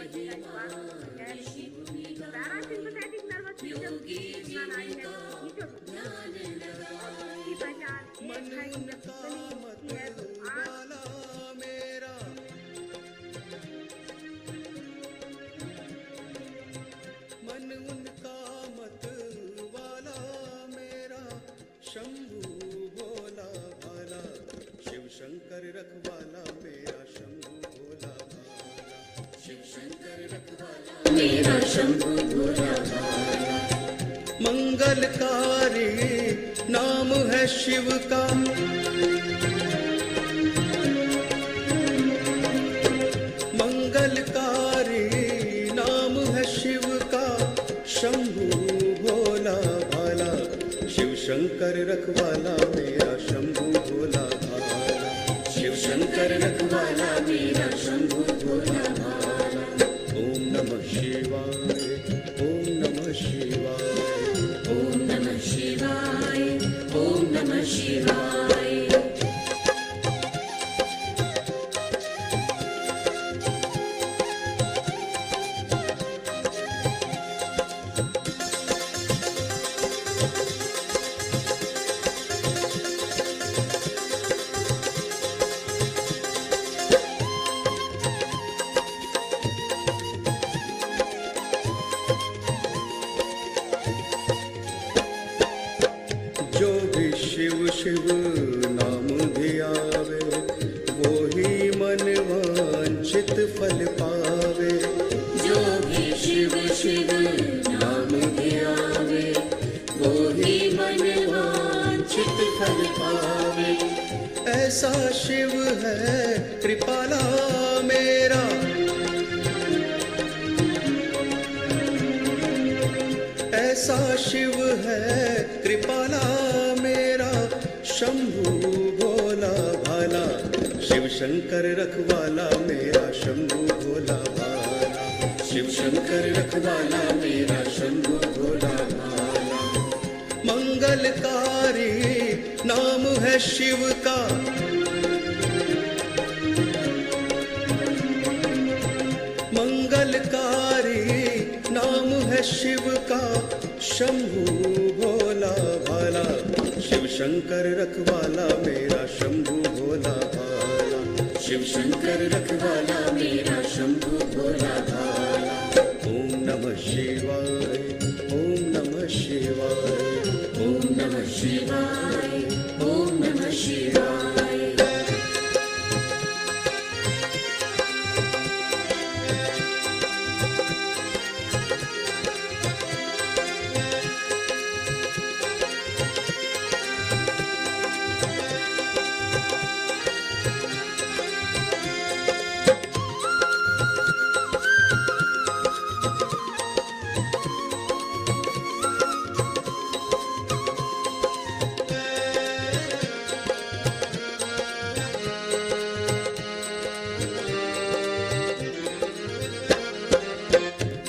that you are carrying. The parasympathetic nervous system is प्राणायाम है नीचे की पहचान एक है जब गली है तो मन उनका मत वाला मेरा शंभू भोला भाला शिव शंकर रखवाला मेरा शंभू भोला भाला शिव शंकर रखवाला मेरा शंभू भोला भाला मंगलकारी नाम है शिव का मंगलकारी नाम है शिव का शंभू भोला भाला शिव शंकर रखवाला मेरा शंभू भोला भाला शिव शंकर रखवाला मेरा शंभू भोला भाला ओम नमः शिवाय ओम नमः शिवाय ओम नमः शिवाय ओम नमः शिवाय जो भी शिव शिव नाम धियावे वो ही मन वांछित फल पावे जो भी शिव शिव नाम धियावे वो ही मन वांछित फल पावे ऐसा शिव है कृपाला मेरा ऐसा शिव है कृपाला मेरा शंभू भोला भाला शिव शंकर रखवाला मेरा शंभू भोला भाला शिव शंकर रखवाला मेरा शंभू भोला भाला मंगलकारी नाम है शिव का मंगलकारी नाम है शिव का शंभू भोला भाला शिव शंकर रखवाला मेरा शंभू भोला भाला शिव शंकर रखवाला मेरा शंभू भोला भाला ओम नमः शिवाय ओम नमः शिवाय ओम नमः शिवाय ओम नमः शिवाय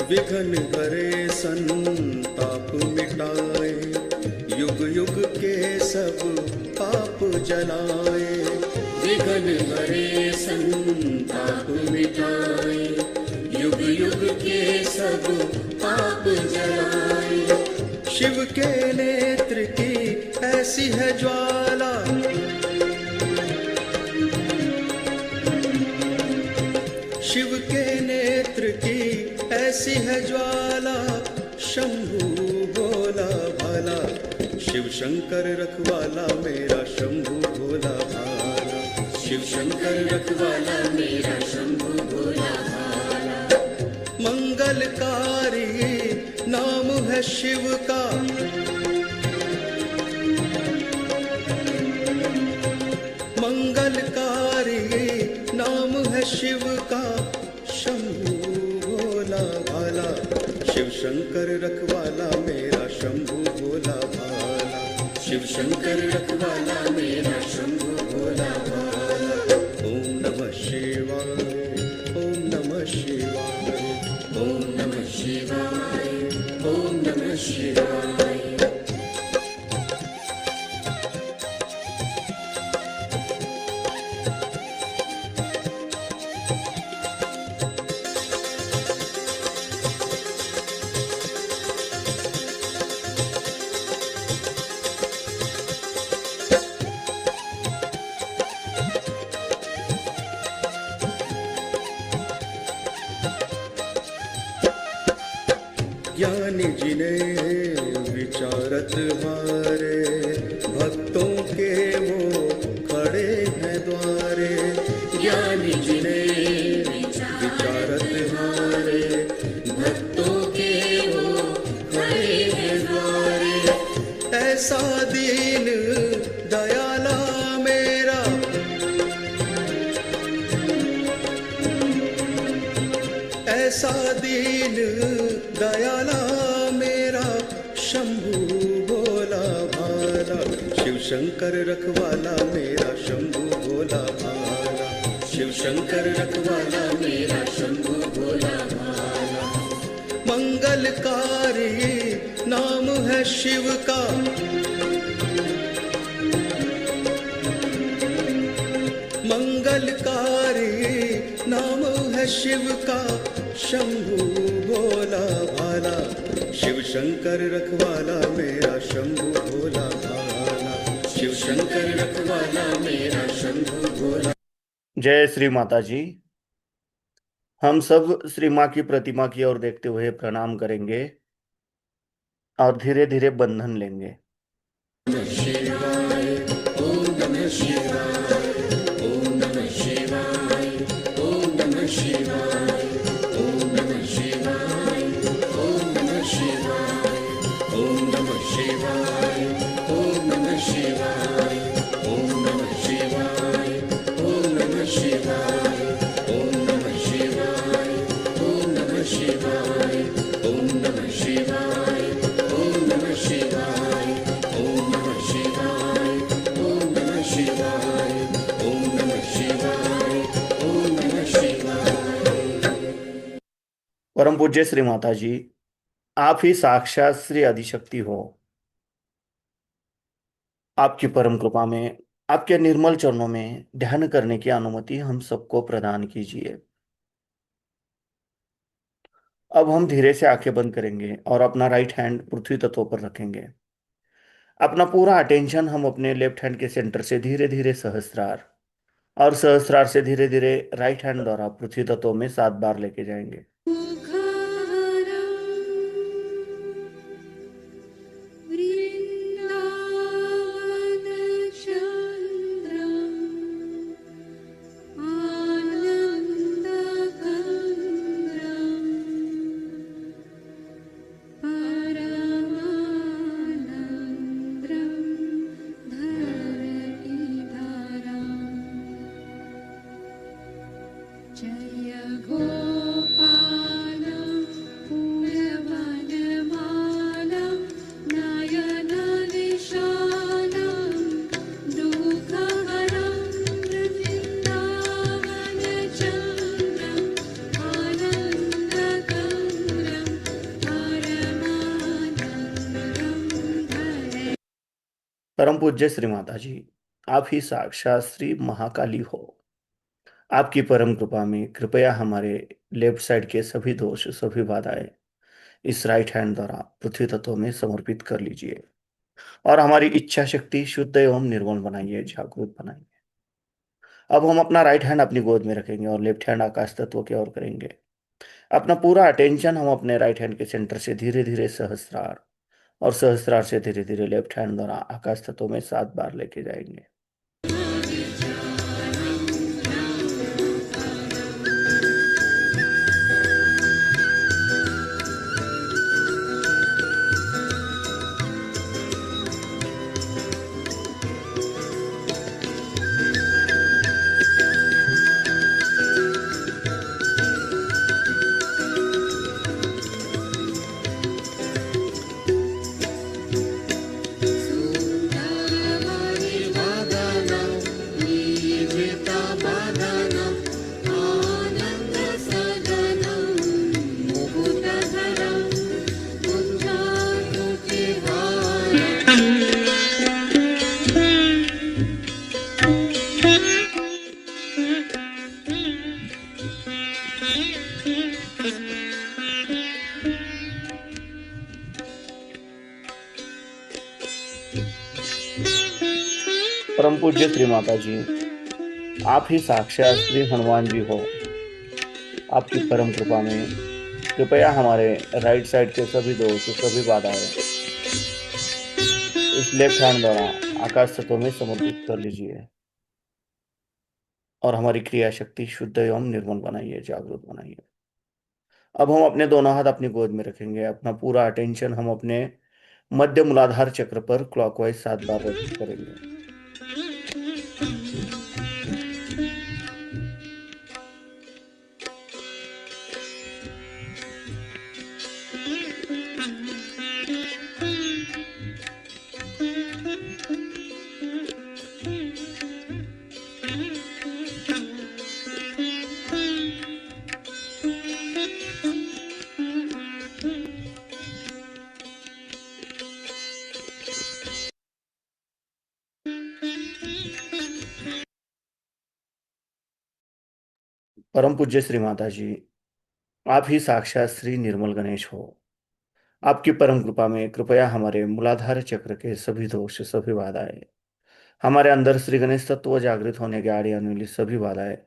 विघ्न भरे संताप मिटाए युग युग के सब पाप जलाए विघ्न भरे संताप मिटाए युग युग के सब पाप जलाए शिव के नेत्र की ऐसी है ज्वाला शिव के नेत्र की ऐसी है ज्वाला शंभू भोला भाला शिव शंकर रखवाला मेरा शंभू भोला भाला शिव शंकर रखवाला मेरा शंभू भोला भाला मंगलकारी नाम है शिव का मंगलकारी नाम है शिव का शंभू भोला भाला शिव शंकर रखवाला मेरा शंभू भोला भाला शिव शंकर रखवाला मेरा शंभू भोला भाला ओम नमः शिवाय ओम नमः शिवाय ओम नमः शिवाय ओम नमः शिवाय ज्ञानी जिन्हें विचारत हारे, भक्तों के वो खड़े हैं द्वारे। ज्ञानी जिन्हें विचारत हारे, भक्तों के वो खड़े हैं द्वारे। ऐसा दीन दयाला मेरा, ऐसा दीन दयाला मेरा, शंभू भोला भाला। शिव शंकर रखवाला मेरा, शंभू भोला भाला। शिव शंकर रखवाला मेरा, शंभू भोला भाला। मंगलकारी नाम है शिव का, मंगलकारी नाम है शिव का, शंभू भोला भाला। शिव शंकर रखवाला मेरा, शंभू भोला भाला। शिव शंकर रखवाला मेरा, शंभू भोला। जय श्री माता जी। हम सब श्री माँ की प्रतिमा की ओर देखते हुए प्रणाम करेंगे और धीरे धीरे बंधन लेंगे। नमः शिवाय, ओम नमः शिवाय, ओम नमः शिवाय, ओम नमः शिवाय, ओम नमः शिवाय, ओम नमः शिवाय, ओम नमः शिवाय, ओम नमः शिवाय, ओम नमः शिवाय, ओम नमः शिवाय, ओम नमः शिवाय, ओम नमः शिवाय, ओम नमः शिवाय, ओम नमः शिवाय, ओम नमः शिवाय, ओम नमः शिवाय, ओम नमः शिवाय, ओम नमः शिवाय। परम पूज्य श्री माता जी, आप ही साक्षात श्री आदिशक्ति हो। आपकी परम कृपा में, आपके निर्मल चरणों में ध्यान करने की अनुमति हम सबको प्रदान कीजिए। अब हम धीरे से आंखें बंद करेंगे और अपना राइट हैंड पृथ्वी तत्व पर रखेंगे। अपना पूरा अटेंशन हम अपने लेफ्ट हैंड के सेंटर से धीरे धीरे सहस्त्रार और सहस्त्रार से धीरे धीरे राइट हैंड द्वारा पृथ्वी तत्व में 7 बार लेके जाएंगे। परम पूज्य श्री माता जी, आप ही साक्षात श्री महाकाली हो। आपकी परम कृपा में कृपया हमारे लेफ्ट साइड के सभी दोष, सभी बाधाएं इस राइट हैंड द्वारा पृथ्वी तत्व में समर्पित कर लीजिए और हमारी इच्छा शक्ति शुद्ध एवं निर्मल बनाइए, जागरूक बनाइए। अब हम अपना राइट हैंड अपनी गोद में रखेंगे और लेफ्ट हैंड आकाश तत्व की ओर करेंगे। अपना पूरा अटेंशन हम अपने राइट हैंड के सेंटर से धीरे धीरे सहस्त्रार और सहस्त्रार से धीरे धीरे लेफ्ट हैंड द्वारा आकाश तत्व में 7 बार लेके जाएंगे। परम पूज्य श्री माता जी, आप ही साक्षात श्री हनुमान जी हो। आपकी परम कृपा में कृपया हमारे राइट साइड के सभी दोस्त सभी बाधाएं इस लेफ्ट हैंड द्वारा आकाश तत्व में समर्पित कर लीजिए और हमारी क्रिया शक्ति शुद्ध एवं निर्मल बनाइए, जागरूक बनाइए। अब हम अपने दोनों हाथ अपनी गोद में रखेंगे। अपना पूरा अटेंशन हम अपने मध्य मूलाधार चक्र पर क्लॉकवाइज 7 बार रोटेट करेंगे। परम पूज्य श्री माता जी, आप ही साक्षात श्री निर्मल गणेश हो। आपकी परम कृपा में कृपया हमारे मूलाधार चक्र के सभी दोष सभी बाधाएं, हमारे अंदर श्री गणेश तत्व जागृत होने के आड़े आने वाली सभी बाधाएं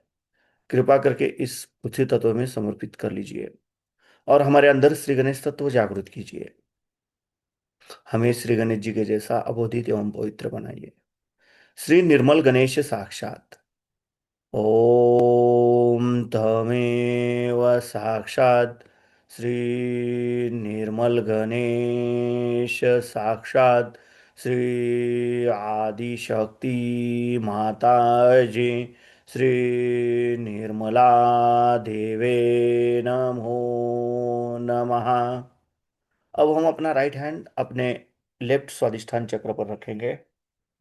कृपा करके इस पृथ्वी तत्व में समर्पित कर लीजिए और हमारे अंदर श्री गणेश तत्व जागृत कीजिए। हमें श्री गणेश जी के जैसा अबोधित एवं पवित्र बनाइए। श्री निर्मल गणेश साक्षात। ओम तमेव साक्षात श्री निर्मल गणेश साक्षात श्री आदिशक्ति माता जी श्री निर्मला देवे नमो नमः। अब हम अपना राइट हैंड अपने लेफ्ट स्वादिष्ठान चक्र पर रखेंगे।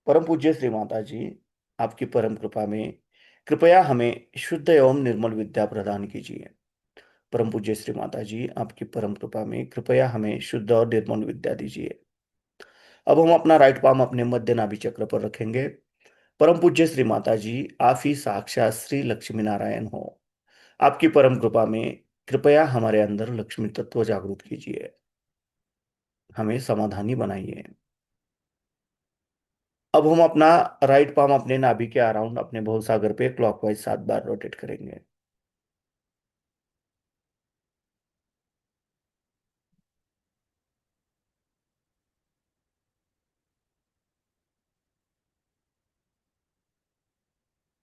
परम पूज्य श्री माता जी, आपकी परम कृपा में कृपया हमें शुद्ध एवं निर्मल विद्या प्रदान कीजिए। परम पूज्य श्री माता जी, आपकी परम कृपा में कृपया हमें शुद्ध और निर्मल विद्या दीजिए। अब हम अपना राइट पाम अपने मध्य नाभि चक्र पर रखेंगे। परम पूज्य श्री माता जी, आप ही साक्षात श्री लक्ष्मी नारायण हो। आपकी परम कृपा में कृपया हमारे अंदर लक्ष्मी तत्व जागृत कीजिए, हमें समाधानी बनाइए। अब हम अपना राइट पाम अपने नाभि के अराउंड अपने भव सागर पे क्लॉकवाइज 7 बार रोटेट करेंगे।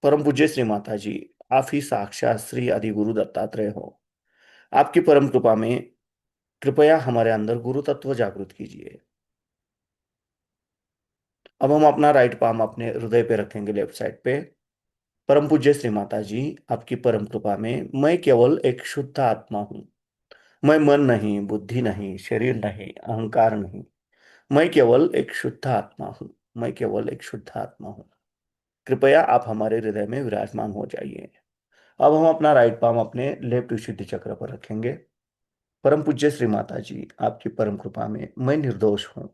परम पूज्य श्री माता जी, आप ही साक्षात श्री आदि गुरु दत्तात्रेय हो। आपकी परम कृपा में कृपया हमारे अंदर गुरु तत्व जागृत कीजिए। अब हम अपना राइट पाम अपने हृदय पे रखेंगे, लेफ्ट साइड पे। परम पूज्य श्री माता जी, आपकी परम कृपा में मैं केवल एक शुद्ध आत्मा हूँ। मैं मन नहीं, बुद्धि नहीं, शरीर नहीं, अहंकार नहीं। मैं केवल एक शुद्ध आत्मा हूँ। मैं केवल एक शुद्ध आत्मा हूँ। कृपया आप हमारे हृदय में विराजमान हो जाइए। अब हम अपना राइट पाम अपने लेफ्ट विशुद्धि चक्र पर रखेंगे। परम पूज्य श्री माता जी, आपकी परम कृपा में मैं निर्दोष हूँ।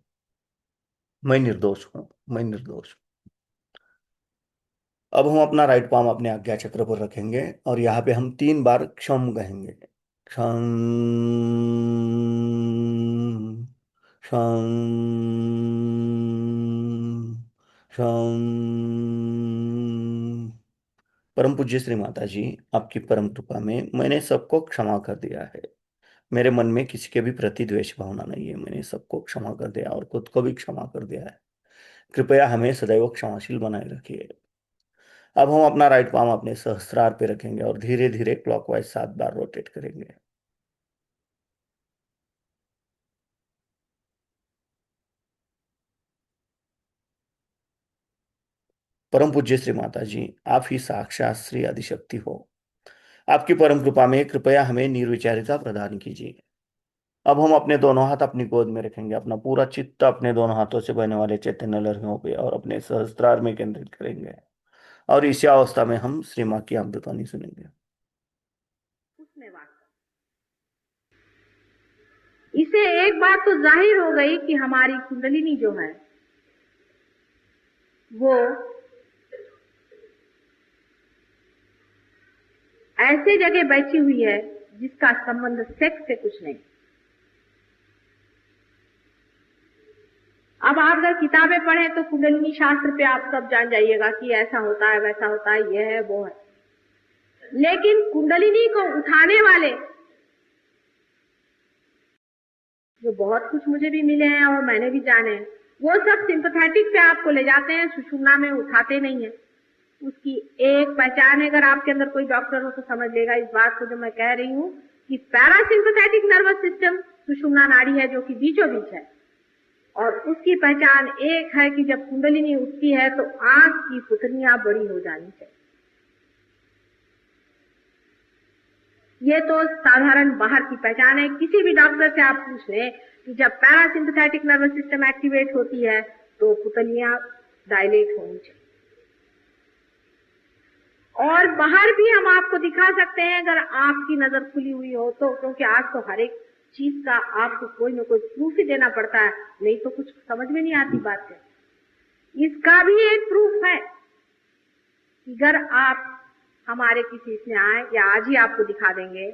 मैं निर्दोष हूँ। मैं निर्दोष। अब हम अपना राइट पाम अपने आज्ञा चक्र पर रखेंगे और यहाँ पे हम 3 बार क्षम कहेंगे। क्षम क्षम क्षम। परम पूज्य श्री माता जी, आपकी परम कृपा में मैंने सबको क्षमा कर दिया है। मेरे मन में किसी के भी प्रति द्वेष भावना नहीं है। मैंने सबको क्षमा कर दिया और खुद को भी क्षमा कर दिया है। कृपया हमें सदैव क्षमाशील बनाए रखिए। अब हम अपना राइट पाम अपने सहस्त्रार पे रखेंगे और धीरे धीरे क्लॉकवाइज 7 बार रोटेट करेंगे। परम पूज्य श्री माता जी, आप ही साक्षात श्री आदिशक्ति हो। आपकी परम कृपा में कृपया हमें निर्विचारिता प्रदान कीजिए। अब हम अपने दोनों हाथ अपनी गोद में रखेंगे। अपना पूरा चित्त अपने दोनों हाथों से बहने वाले चैतन्य लहरियों पे और अपने सहस्त्रार में केंद्रित करेंगे और इसी अवस्था में हम श्री माँ की अमृतवाणी सुनेंगे। उसमें वास्तव इसे एक बात तो जाहिर हो गई कि हमारी कुंडलिनी जो है वो ऐसे जगह बैठी हुई है जिसका संबंध सेक्स से कुछ नहीं। अब आप अगर किताबें पढ़ें तो कुंडलिनी शास्त्र पे आप सब जान जाइएगा कि ऐसा होता है, वैसा होता है, ये है, वो है। लेकिन कुंडलिनी को उठाने वाले जो बहुत कुछ मुझे भी मिले हैं और मैंने भी जाने हैं, वो सब सिंपैथेटिक पे आपको ले जाते हैं, सुषुम्ना में उठाते नहीं है। उसकी एक पहचान है, अगर आपके अंदर कोई डॉक्टर हो तो समझ लेगा इस बात को जो मैं कह रही हूँ कि पैरासिम्पैथेटिक नर्वस सिस्टम सुषुम्ना नाड़ी है जो कि बीचों बीच है, और उसकी पहचान एक है कि जब कुंडलिनी उठती है तो आंख की पुतलियां बड़ी हो जानी चाहिए। ये तो साधारण बाहर की पहचान है। किसी भी डॉक्टर से आप पूछ लें कि जब पैरासिम्पैथेटिक नर्वस सिस्टम एक्टिवेट होती है तो पुतलियां डायलेट होनी चाहिए। और बाहर भी हम आपको दिखा सकते हैं अगर आपकी नजर खुली हुई हो तो, क्योंकि आज तो हर एक चीज का आपको कोई न कोई प्रूफ ही देना पड़ता है, नहीं तो कुछ समझ में नहीं आती बात है। इसका भी एक प्रूफ है कि अगर आप हमारे किसी इसमें आए या आज ही आपको दिखा देंगे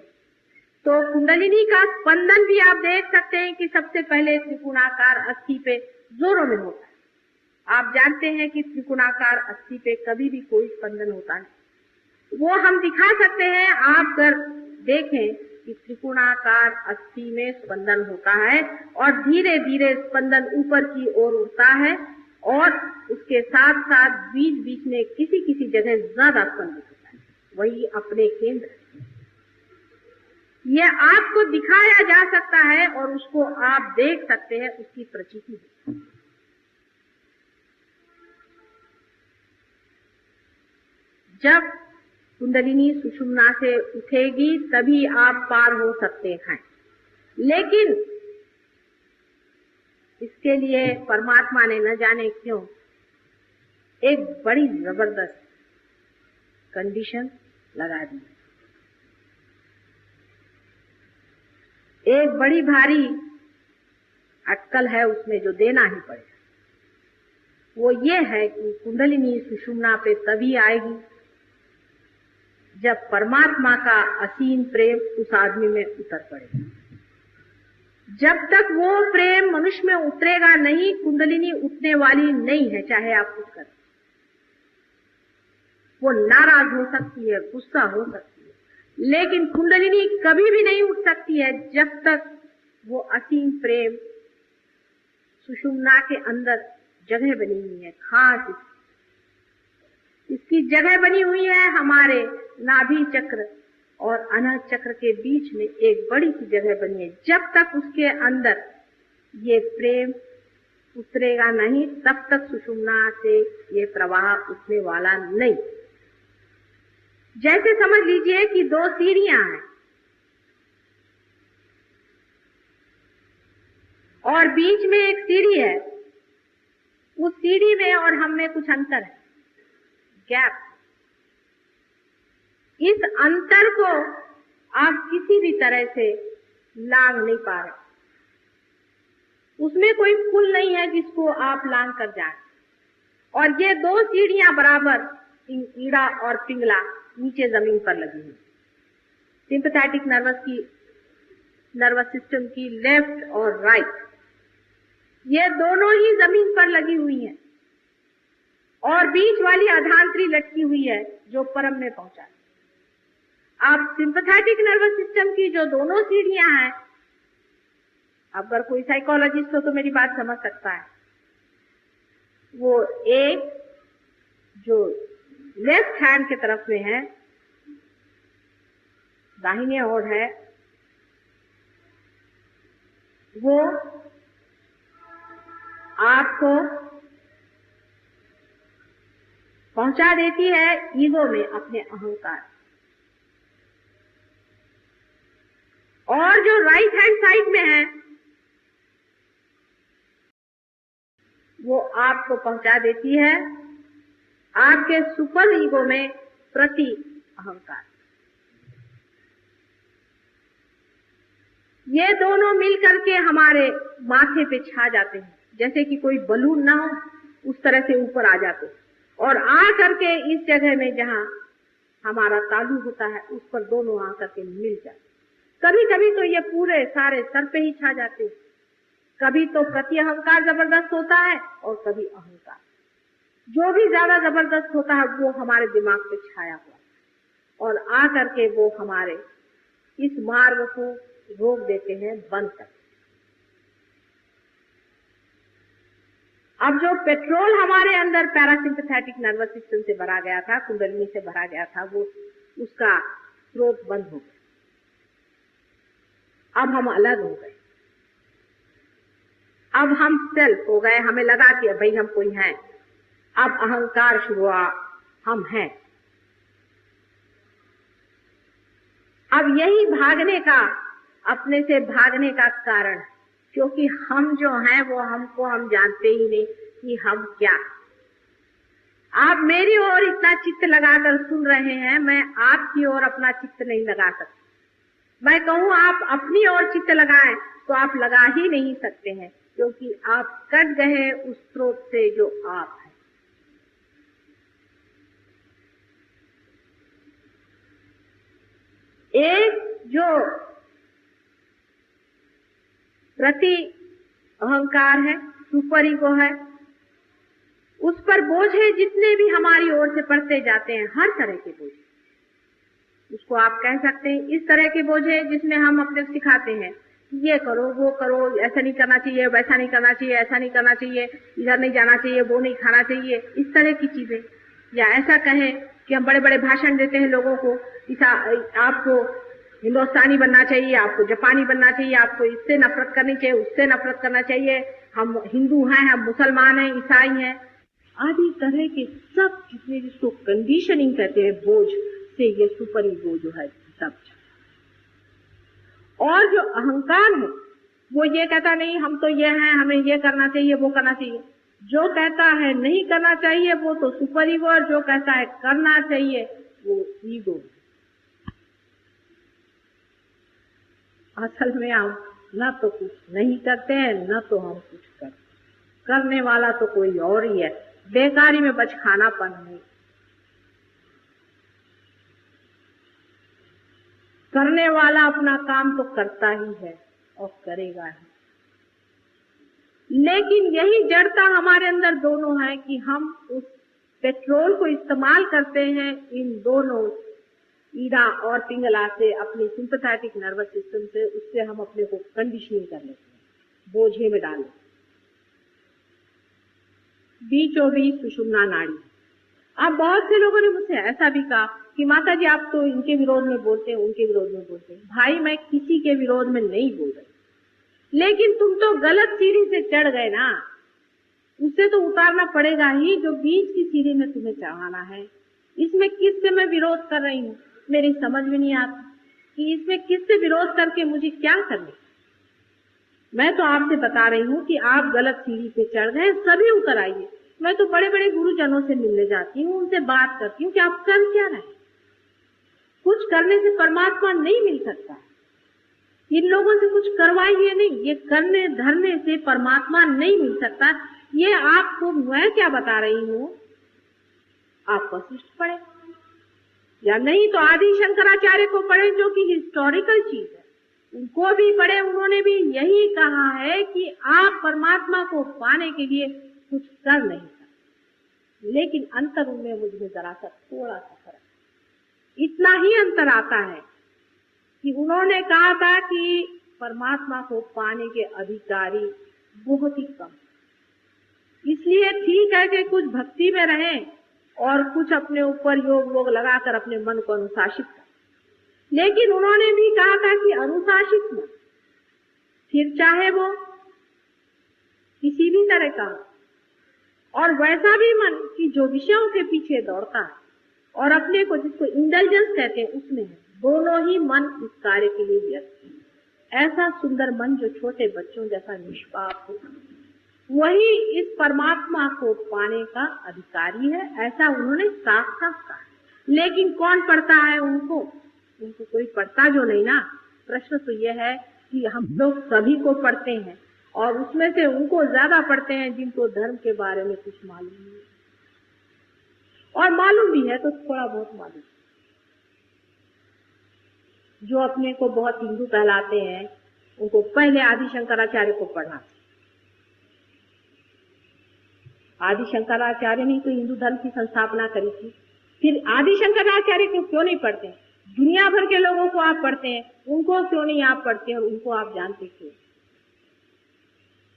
तो कुंडलिनी का स्पंदन भी आप देख सकते हैं कि सबसे पहले त्रिकोणाकार अस्थि पे जोरों में होता है। आप जानते हैं कि त्रिकोणाकार अस्थि पे कभी भी कोई स्पंदन होता नहीं, वो हम दिखा सकते हैं। आप अगर देखें कि त्रिकोणाकार अस्थि में स्पंदन होता है और धीरे धीरे स्पंदन ऊपर की ओर उठता है और उसके साथ साथ बीच बीच में किसी किसी जगह ज्यादा स्पंदन होता है, वही अपने केंद्र। ये आपको दिखाया जा सकता है और उसको आप देख सकते हैं, उसकी प्रचिति। जब कुंडलिनी सुषुम्ना से उठेगी तभी आप पार हो सकते हैं, लेकिन इसके लिए परमात्मा ने न जाने क्यों एक बड़ी जबरदस्त कंडीशन लगा दी। एक बड़ी भारी अटकल है उसमें जो देना ही पड़ेगा। वो ये है कि कुंडलिनी सुषुम्ना पे तभी आएगी जब परमात्मा का असीम प्रेम उस आदमी में उतर पड़ेगा। जब तक वो प्रेम मनुष्य में उतरेगा नहीं, कुंडलिनी उठने वाली नहीं है, चाहे आप कुछ करें। वो नाराज हो सकती है, गुस्सा हो सकती है, लेकिन कुंडलिनी कभी भी नहीं उठ सकती है जब तक वो असीम प्रेम सुषुम्ना के अंदर जगह बनी हुई है। खास इसकी जगह बनी हुई है हमारे नाभि चक्र और अनाहत चक्र के बीच में एक बड़ी सी जगह बनी है। जब तक उसके अंदर ये प्रेम उतरेगा नहीं, तब तक सुषुम्ना से ये प्रवाह उठने वाला नहीं। जैसे समझ लीजिए कि दो सीढ़ियां हैं और बीच में एक सीढ़ी है, उस सीढ़ी में और हम में कुछ अंतर है, गैप। इस अंतर को आप किसी भी तरह से लांघ नहीं पा रहे। उसमें कोई पुल नहीं है जिसको आप लांघ कर जाएं। और ये दो सीढ़ियां बराबर ईड़ा और पिंगला नीचे जमीन पर लगी हुई। सिंपैथेटिक नर्वस सिस्टम की लेफ्ट और राइट, ये दोनों ही जमीन पर लगी हुई हैं और बीच वाली अधांतरी लटकी हुई है जो परम में पहुंचा। आप सिंपैथेटिक नर्वस सिस्टम की जो दोनों सीढ़ियां हैं, अगर कोई साइकोलॉजिस्ट हो तो मेरी बात समझ सकता है। वो एक जो लेफ्ट हैंड की तरफ में है, दाहिने ओर है, वो आपको पहुंचा देती है ईगो में, अपने अहंकार। और जो राइट हैंड साइड में है वो आपको पहुंचा देती है आपके सुपर ईगो में प्रति अहंकार। ये दोनों मिलकर के हमारे माथे पे छा जाते हैं, जैसे कि कोई बलून ना हो उस तरह से ऊपर आ जाते हैं और आ करके इस जगह में जहां हमारा तालु होता है उस पर दोनों आ करके मिल जाते। कभी कभी तो ये पूरे सारे सर पे ही छा जाते हैं। कभी तो प्रति अहंकार जबरदस्त होता है और कभी अहंकार। जो भी ज्यादा जबरदस्त होता है वो हमारे दिमाग पे छाया हुआ है और आ करके वो हमारे इस मार्ग को रोक देते हैं, बंद करते हैं। अब जो पेट्रोल हमारे अंदर पैरासिम्पैथेटिक नर्वस सिस्टम से भरा गया था, कुंडलिनी से भरा गया था, वो उसका स्रोत बंद हो गया। अब हम अलग हो गए, अब हम सेल्फ हो गए, हमें लगा कि भाई हम कोई हैं। अब अहंकार शुरू हुआ, हम हैं। अब यही भागने का, अपने से भागने का कारण, क्योंकि हम जो हैं वो हमको हम जानते ही नहीं कि हम क्या। आप मेरी ओर इतना चित्त लगाकर सुन रहे हैं, मैं आपकी ओर अपना चित्त नहीं लगा सकती। मैं कहूँ आप अपनी ओर चित्त लगाएं तो आप लगा ही नहीं सकते हैं, क्योंकि आप कट गए उस स्रोत से जो आप हैं। एक जो प्रति अहंकार है, सुपर ईगो है, उस पर बोझ है जितने भी हमारी ओर से पड़ते जाते हैं, हर तरह के बोझ। उसको आप कह सकते हैं इस तरह के बोझ है जिसमें हम अपने को सिखाते हैं ये करो, वो करो, ऐसा नहीं करना चाहिए, वैसा नहीं करना चाहिए, ऐसा नहीं करना चाहिए, इधर नहीं जाना चाहिए, वो नहीं खाना चाहिए, इस तरह की चीजें। या ऐसा कहें कि हम बड़े बड़े भाषण देते हैं लोगों को, आपको हिंदुस्तानी बनना चाहिए, आपको जापानी बनना चाहिए, आपको इससे नफरत करनी चाहिए, उससे नफरत करना चाहिए, हम हिंदू हैं, हम मुसलमान हैं, ईसाई हैं, आदि तरह के सब जितने जिसको कंडीशनिंग कहते हैं बोझ से, ये सुपर ईगो जो है सब। और जो अहंकार है वो ये कहता नहीं हम तो ये हैं, हमें ये करना चाहिए, वो करना चाहिए। जो कहता है नहीं करना चाहिए वो तो सुपर ईगो, और जो कहता है करना चाहिए वो ईगो। असल में हम न तो कुछ नहीं करते हैं, न तो हम कुछ करने वाला तो कोई और ही है। बेकारी में बच खानापन नहीं, करने वाला अपना काम तो करता ही है और करेगा ही। लेकिन यही जड़ता हमारे अंदर दोनों है कि हम उस पेट्रोल को इस्तेमाल करते हैं इन दोनों ईड़ा और पिंगला से, अपनी सिंपैथेटिक नर्वस सिस्टम से, उससे हम अपने को कंडीशनिंग कर लेते हैं, बोझे में डाल लेते हैं। बीचों बीच सुषुम्ना नाड़ी। अब बहुत से लोगों ने मुझसे ऐसा भी कहा कि माता जी आप तो इनके विरोध में बोलते हैं, उनके विरोध में बोलते हैं। भाई मैं किसी के विरोध में नहीं बोल रही, लेकिन तुम तो गलत सीढ़ी से चढ़ गए ना, उसे तो उतारना पड़ेगा ही जो बीच की सीढ़ी में तुम्हें चढ़ाना है। इसमें किससे मैं विरोध कर रही हूँ, मेरी समझ में नहीं आता कि इसमें किससे विरोध करके मुझे क्या करना। मैं तो आपसे बता रही हूँ कि आप गलत सीढ़ी पे चढ़ गए, सभी उतर आइए। मैं तो बड़े बड़े गुरुजनों से मिलने जाती हूँ, उनसे बात करती हूँ कि आप कर क्या रहे। कुछ करने से परमात्मा नहीं मिल सकता, इन लोगों से कुछ करवाइए नहीं, ये करने धरने से परमात्मा नहीं मिल सकता। ये आपको मैं क्या बता रही हूँ, आप वशिष्ठ पढ़े या नहीं तो आदि शंकराचार्य को पढ़े, जो कि हिस्टोरिकल चीज है, उनको भी पढ़े। उन्होंने भी यही कहा है कि आप परमात्मा को पाने के लिए कुछ कर नहीं सकते, लेकिन अंतर उनमें मुझे जरा सा थोड़ा सा फर्क, इतना ही अंतर आता है कि उन्होंने कहा था कि परमात्मा को पाने के अधिकारी बहुत ही कम, इसलिए ठीक है कि कुछ भक्ति में रहें और कुछ अपने ऊपर योग वोग लगाकर अपने मन को अनुशासित करें। लेकिन उन्होंने भी कहा था कि अनुशासित मन, फिर चाहे वो किसी भी तरह का, और वैसा भी मन कि जो विषयों के पीछे दौड़ता है और अपने को जिसको इंटेलिजेंस कहते हैं उसमें है, दोनों ही मन इस कार्य के लिए व्यस्त है। ऐसा सुंदर मन जो छोटे बच्चों जैसा निष्पाप हो, वही इस परमात्मा को पाने का अधिकारी है, ऐसा उन्होंने साफ साफ कहा। लेकिन कौन पढ़ता है उनको कोई पढ़ता जो नहीं ना। प्रश्न तो यह है कि हम लोग सभी को पढ़ते हैं, और उसमें से उनको ज्यादा पढ़ते हैं जिनको धर्म के बारे में कुछ मालूम नहीं, और मालूम भी है तो थोड़ा बहुत मालूम। जो अपने को बहुत हिंदू कहलाते हैं उनको पहले आदि शंकराचार्य को पढ़ना। आदि शंकराचार्य ने तो हिंदू धर्म की संस्थापना करी थी, फिर आदि शंकराचार्य को क्यों नहीं पढ़ते? दुनिया भर के लोगों को आप पढ़ते हैं, उनको क्यों नहीं आप पढ़ते और उनको आप जानते क्यों?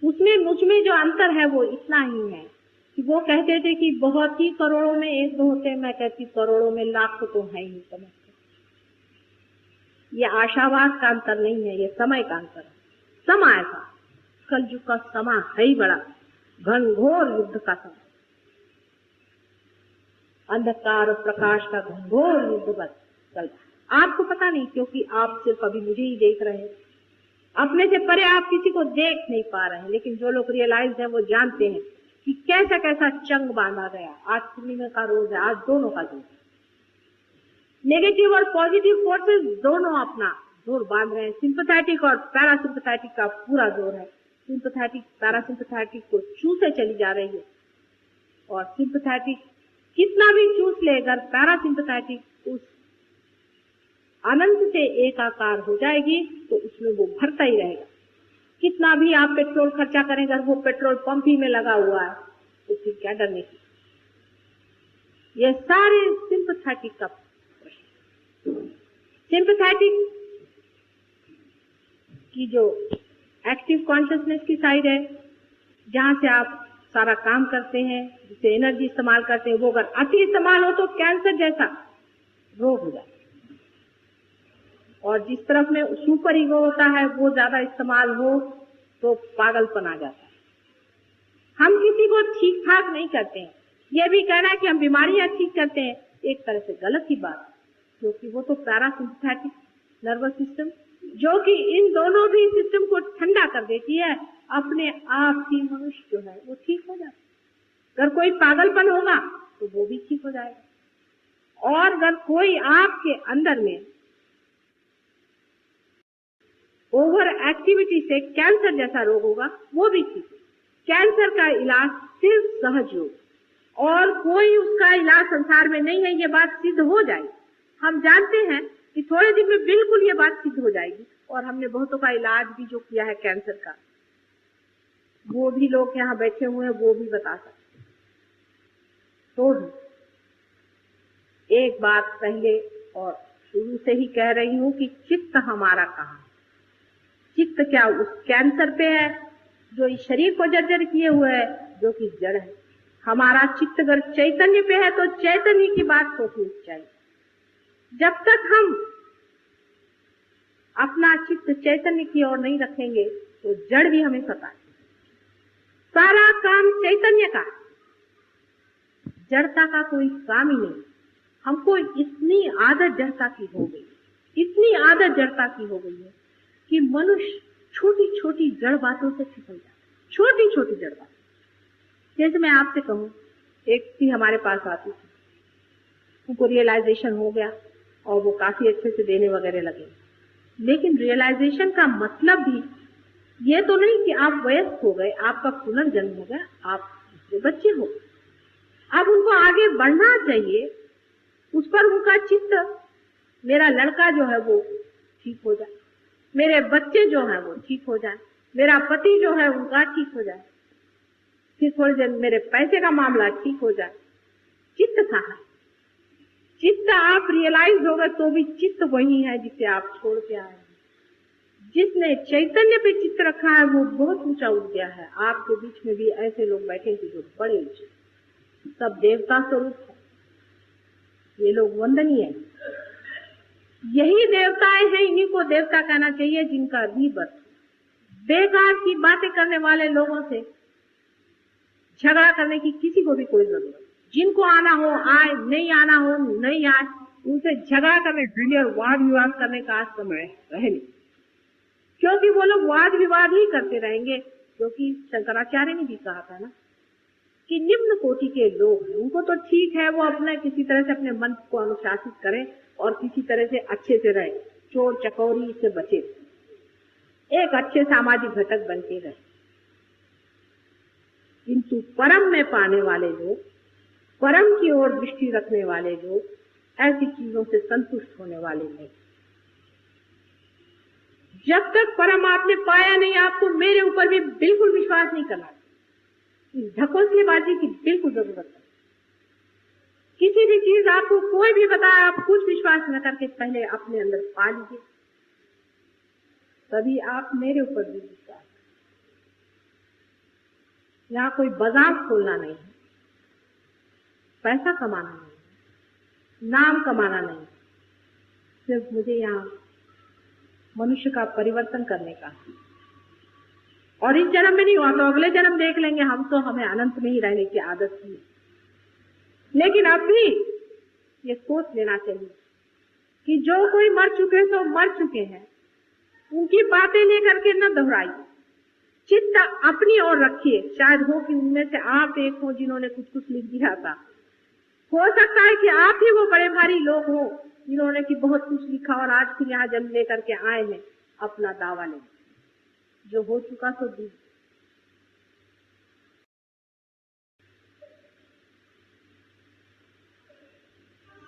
उसमें मुझमें जो अंतर है वो इतना ही है कि वो कहते थे कि बहुत ही करोड़ों में एक दो होते, मैं कहती करोड़ों में लाखों तो है ही समझते। ये आशावाद का अंतर नहीं है, ये समय का अंतर है। समय ऐसा, कलयुग का समय है ही बड़ा घनघोर युद्ध का समय, अंधकार और प्रकाश का घनघोर युद्ध बस चल रहा। आपको पता नहीं, क्योंकि आप सिर्फ अभी मुझे ही देख रहे हैं, अपने से परे आप किसी को देख नहीं पा रहे हैं। लेकिन जो लोग रियलाइज है वो जानते हैं कि कैसा कैसा चंग बांधा गया। आज पूर्णिमा का रोज है, आज दोनों का जोर है। नेगेटिव और पॉजिटिव फोर्सेस दोनों अपना जोर बांध रहे हैं। सिंपैथेटिक और पैरासिम्पैथेटिक का पूरा जोर है। सिंपैथेटिक पैरासिम्पैथेटिक को चूसे चली जा रही है, और सिंपैथेटिक कितना भी चूस ले, अगर पैरासिम्पैथेटिक उस अनंत से एकाकार हो जाएगी तो उसमें वो भरता ही रहेगा। कितना भी आप पेट्रोल खर्चा करें, अगर वो पेट्रोल पंप ही में लगा हुआ है तो फिर क्या डरने की। ये सारे सिंपैथेटिक का प्रश्न। सिंपैथेटिक की जो एक्टिव कॉन्शियसनेस की साइड है, जहां से आप सारा काम करते हैं, जिसे एनर्जी इस्तेमाल करते हैं, वो अगर अति इस्तेमाल हो तो कैंसर जैसा रोग हो जाता है। और जिस तरफ में सुपर ईगो होता है वो ज्यादा इस्तेमाल हो तो पागलपन आ जाता है। हम किसी को ठीक ठाक नहीं करते हैं। ये भी कहना है कि हम बीमारियां ठीक करते हैं, एक तरह से गलत ही बात है, क्योंकि वो तो पैरासिम्पैथेटिक नर्वस सिस्टम, जो कि इन दोनों भी सिस्टम को ठंडा कर देती है, अपने आप ही मनुष्य जो है वो ठीक हो जाता है। अगर कोई पागलपन होगा तो वो भी ठीक हो जाएगा। और अगर कोई आपके अंदर में ओवर एक्टिविटी से कैंसर जैसा रोग होगा, वो भी ठीक है। कैंसर का इलाज सिर्फ सहज योग, और कोई उसका इलाज संसार में नहीं है। ये बात सिद्ध हो जाएगी। हम जानते हैं कि थोड़े दिन में बिल्कुल ये बात सिद्ध हो जाएगी। और हमने बहुतों का इलाज भी जो किया है कैंसर का, वो भी लोग यहाँ बैठे हुए हैं, वो भी बता सकते हैं। तो एक बात पहले और शुरू से ही कह रही हूँ कि चित्त हमारा कहाँ है। चित्त क्या उस कैंसर पे है जो इस शरीर को जर्जर किए हुए है, जो कि जड़ है। हमारा चित्त अगर चैतन्य पे है तो चैतन्य की बात सोचनी चाहिए। जब तक हम अपना चित्त चैतन्य की ओर नहीं रखेंगे तो जड़ भी हमें सताए। सारा काम चैतन्य का, जड़ता का कोई काम ही नहीं। हमको इतनी आदत जड़ता की हो गई, इतनी आदत जड़ता की हो गई है कि मनुष्य छोटी छोटी जड़ बातों से फिसल जाता है। छोटी छोटी जड़ बात, जैसे मैं आपसे कहूँ, एक थी हमारे पास आती थी, उनको रियलाइजेशन हो गया और वो काफी अच्छे से देने वगैरह लगे। लेकिन रियलाइजेशन का मतलब भी ये तो नहीं कि आप वयस्क हो गए, आपका पुनर्जन्म हो गया, आप दूसरे बच्चे हो। अब उनको आगे बढ़ना चाहिए, उस पर उनका चित्त, मेरा लड़का जो है वो ठीक हो जाए, मेरे बच्चे जो हैं वो ठीक हो जाए, मेरा पति जो है उनका ठीक हो जाए, फिर थोड़ी देर मेरे पैसे का मामला ठीक हो जाए। चित्त कहाँ है? चित्त आप रियलाइज होगा तो भी चित्त वही है जिसे आप छोड़ के आए हैं। जिसने चैतन्य पे चित्त रखा है वो बहुत ऊंचा उठ गया है। आपके बीच में भी ऐसे लोग बैठे थे जो बड़े ऊंचे, सब देवता स्वरूप है। ये लोग वंदनीय है। यही देवताएं हैं, इन्हीं को देवता कहना चाहिए जिनका रीबर्थ। बेकार की बातें करने वाले लोगों से झगड़ा करने की किसी को भी कोई जरूरत नहीं। जिनको आना हो आए, नहीं आना हो नहीं आए, उनसे झगड़ा करने और वाद विवाद करने का आज समय रहे नहीं, क्योंकि वो लोग वाद विवाद ही करते रहेंगे। क्योंकि शंकराचार्य ने भी कहा था ना कि निम्न कोटि के लोग हैं, उनको तो ठीक है वो अपने किसी तरह से अपने मन को अनुशासित करें और किसी तरह से अच्छे से रहे, चोर चकोरी से बचे, एक अच्छे सामाजिक घटक बनते रहे। किंतु परम में पाने वाले लोग, परम की ओर दृष्टि रखने वाले लोग, ऐसी चीजों से संतुष्ट होने वाले नहीं। जब तक परम आपने पाया नहीं, आपको मेरे ऊपर भी बिल्कुल विश्वास नहीं करना। इस ढकोसलेबाजी की बिल्कुल जरूरत है। किसी भी चीज आपको कोई भी बताए, आप कुछ विश्वास न करके पहले अपने अंदर पा लीजिए, तभी आप मेरे ऊपर भी विश्वास। यहाँ कोई बाजार खोलना नहीं है, पैसा कमाना नहीं, नाम कमाना नहीं, सिर्फ मुझे यहाँ मनुष्य का परिवर्तन करने का। और इस जन्म में नहीं हुआ तो अगले जन्म देख लेंगे, हम तो हमें अनंत में ही रहने की आदत थी। लेकिन अब भी ये सोच लेना चाहिए कि जो कोई मर चुके तो मर चुके हैं, उनकी बातें लेकर के न दोहराइए, चित्त अपनी ओर रखिए। शायद हो कि उनमें से आप एक हो जिन्होंने कुछ कुछ लिख दिया था, हो सकता है कि आप ही वो बड़े भारी लोग हो जिन्होंने कि बहुत कुछ लिखा और आज फिर यहाँ जन्म लेकर के आए हैं अपना दावा लेने। जो हो चुका तो दी।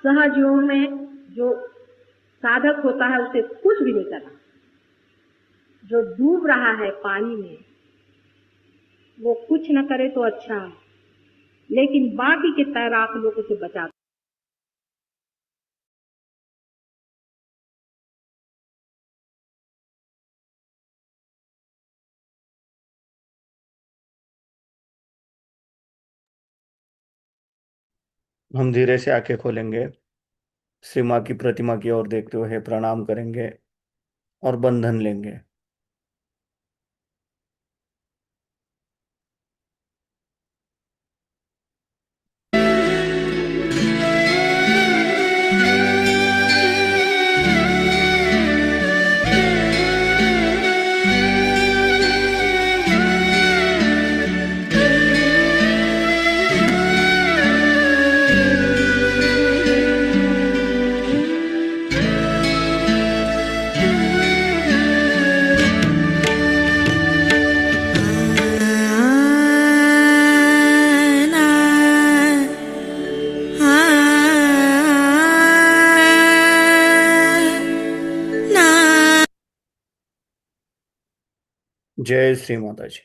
सहज योग में जो साधक होता है उसे कुछ भी नहीं करना। जो डूब रहा है पानी में वो कुछ न करे तो अच्छा, लेकिन बाकी के तैराक लोगों से बचा। हम धीरे से आंखें खोलेंगे, श्री माँ की प्रतिमा की ओर देखते हुए प्रणाम करेंगे और बंधन लेंगे। जय श्री माता जी।